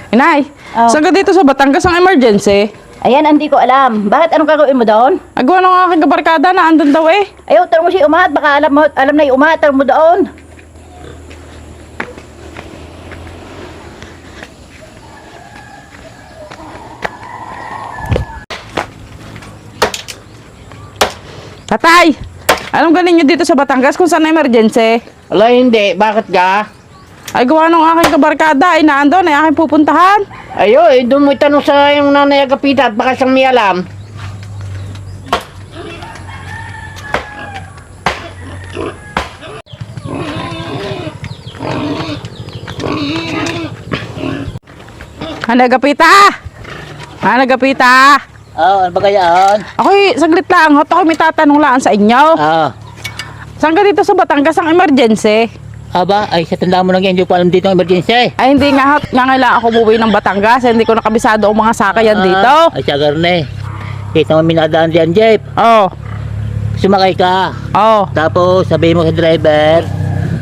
Inay, Oh. saan ka dito sa Batangas ang emergency? Ayan, hindi ko alam. Bakit anong gagawin mo doon? Agawa ng aking kabarkada na andun daw eh. Ayaw, tarong mo siya umahat. Baka alam na yung umahat. Tarong mo doon. Tatay, anong galing nyo dito sa Batangas kung saan na emergency? Ala, hindi. Bakit ka? Ay gawa ng aking kabarkada ay naandun ay aking pupuntahan. Ayo, doon mo itanong sa yung nanay Agapita at baka siyang may alam. Hanagapita! Hanagapita! Ano ba kayaan? Ako'y saglit lang, hot ako may tatanong lang sa inyo. Saan ka dito sa Batangas ang emergency? Aba, ay sa tanda mo lang yan, hindi ko alam dito ang emergency. Ay hindi nga hot, nga kailangan ako buwi ng Batangas, hindi ko nakabisado ang mga sakayan dito. Ay, siya garne. Kita mo minadaan diyan, Jeep. Oh, Sumakay ka. oh, Tapos, sabihin mo sa driver,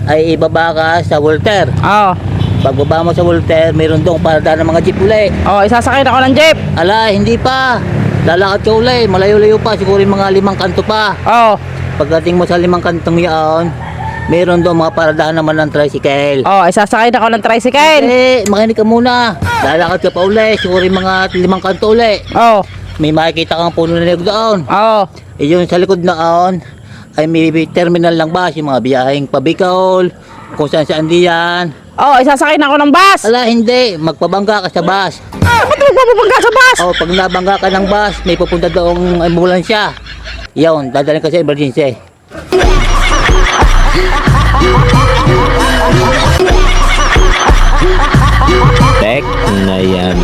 ay ibaba ka sa Walter. oh. Pagbaba mo sa Walter, mayroon doong paradaan ng mga jeep uli. Oh, isasakay na ako ng jeep. Ala, hindi pa. Lalakad ka uli. Malayo-layo pa. Siguro yung mga 5 kanto pa. Oh, Pagdating mo sa 5 kantong yaon, mayroon doon mga paradaan naman ng tricycle. oh, isasakay na ako ng tricycle. Eh, makinig ka muna. Lalakad ka pa uli. Siguro yung mga 5 kanto uli. Oh, May makikita kang puno na niyog doon. oh, Eh, yung sa likod noon, ay may terminal ng bus. Yung mga biyaheng pabikol, kung saan diyan. oh, isasakay na ako ng bus. Ala, hindi. Magpabangga ka sa bus. Ba't magpapabangga sa bus? O, pag nabangga ka ng bus, may pupunta doong ambulansya. Yun, dadalhin ka sa emergency. Tek na yan.